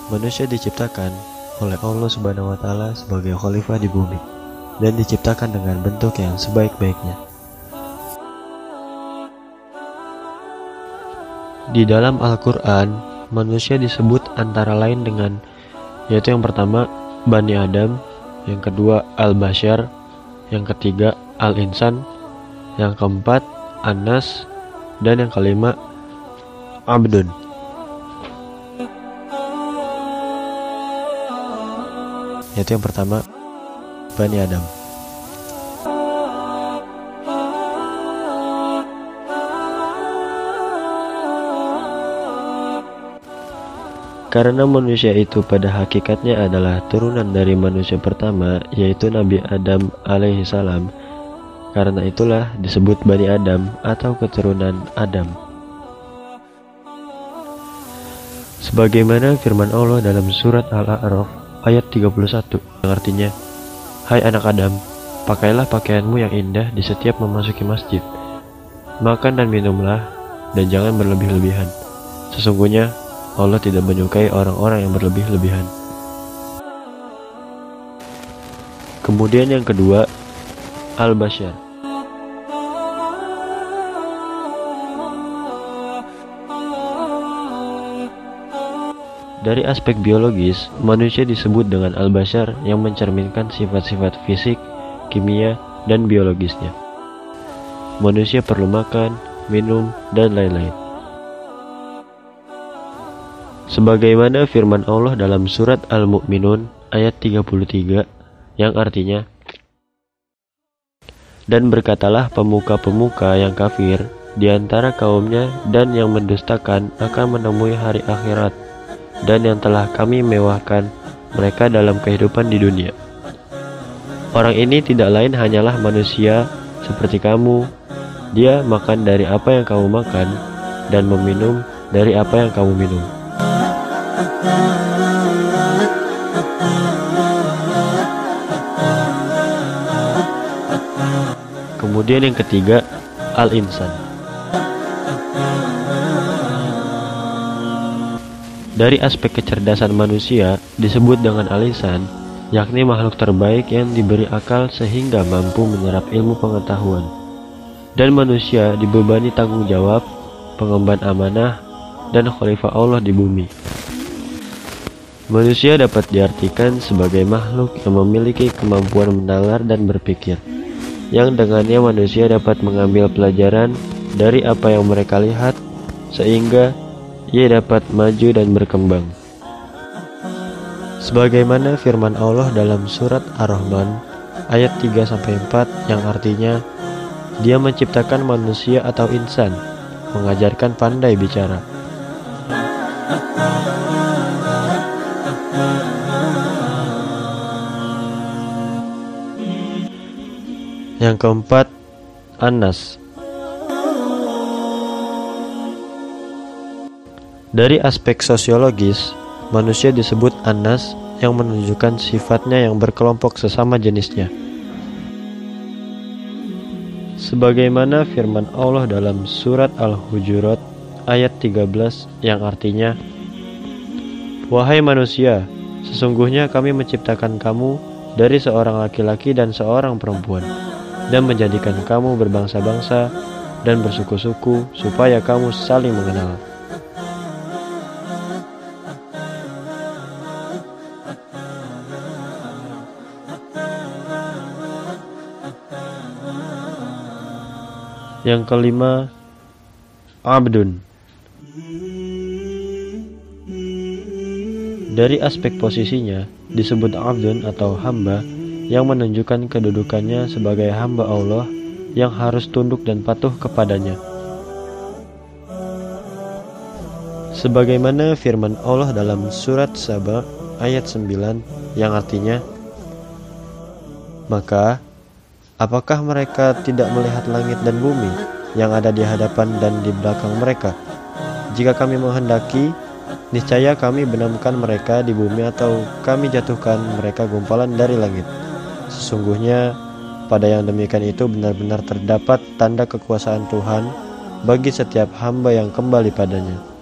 Manusia diciptakan oleh Allah Subhanahu wa Ta'ala sebagai khalifah di bumi dan diciptakan dengan bentuk yang sebaik-baiknya. Di dalam Al-Quran, manusia disebut antara lain dengan, yaitu yang pertama Bani Adam, yang kedua Al-Bashar, yang ketiga Al-Insan, yang keempat An-Nas, dan yang kelima Abdun. Yaitu yang pertama Bani Adam. Karena manusia itu pada hakikatnya adalah turunan dari manusia pertama, yaitu Nabi Adam alaihissalam. Karena itulah disebut Bani Adam atau keturunan Adam. Sebagaimana firman Allah dalam surat Al-A'raf ayat 31 yang artinya, "Hai anak Adam, pakailah pakaianmu yang indah di setiap memasuki masjid. Makan dan minumlah, dan jangan berlebih-lebihan. Sesungguhnya Allah tidak menyukai orang-orang yang berlebih-lebihan." Kemudian yang kedua, Al-Bashar. Dari aspek biologis, manusia disebut dengan Al-Bashar yang mencerminkan sifat-sifat fisik, kimia, dan biologisnya. Manusia perlu makan, minum, dan lain-lain. Sebagaimana firman Allah dalam surat Al-Mu'minun ayat 33 yang artinya, "Dan berkatalah pemuka-pemuka yang kafir di antara kaumnya dan yang mendustakan akan menemui hari akhirat, dan yang telah kami mewahkan mereka dalam kehidupan di dunia. Orang ini tidak lain hanyalah manusia seperti kamu. Dia makan dari apa yang kamu makan dan meminum dari apa yang kamu minum." Kemudian yang ketiga, Al-Insan. Dari aspek kecerdasan manusia disebut dengan Al-Insan, yakni makhluk terbaik yang diberi akal sehingga mampu menyerap ilmu pengetahuan. Dan manusia dibebani tanggung jawab, pengemban amanah, dan khalifah Allah di bumi. Manusia dapat diartikan sebagai makhluk yang memiliki kemampuan menalar dan berpikir, yang dengannya manusia dapat mengambil pelajaran dari apa yang mereka lihat, sehingga ia dapat maju dan berkembang. Sebagaimana firman Allah dalam surat Ar-Rahman ayat 3-4 yang artinya, Dia menciptakan manusia atau insan, mengajarkan pandai bicara. Yang keempat, An-Nas. Dari aspek sosiologis, manusia disebut An-Nas yang menunjukkan sifatnya yang berkelompok sesama jenisnya. Sebagaimana firman Allah dalam surat Al-Hujurat ayat 13 yang artinya, "Wahai manusia, sesungguhnya kami menciptakan kamu dari seorang laki-laki dan seorang perempuan, dan menjadikan kamu berbangsa-bangsa dan bersuku-suku supaya kamu saling mengenal." Yang kelima, Abdun. Dari aspek posisinya disebut Abdun atau hamba yang menunjukkan kedudukannya sebagai hamba Allah yang harus tunduk dan patuh kepadanya. Sebagaimana firman Allah dalam surat Saba ayat 9 yang artinya, "Maka apakah mereka tidak melihat langit dan bumi yang ada di hadapan dan di belakang mereka? Jika kami menghendaki, niscaya kami benamkan mereka di bumi atau kami jatuhkan mereka gumpalan dari langit. Sesungguhnya pada yang demikian itu benar-benar terdapat tanda kekuasaan Tuhan bagi setiap hamba yang kembali padanya."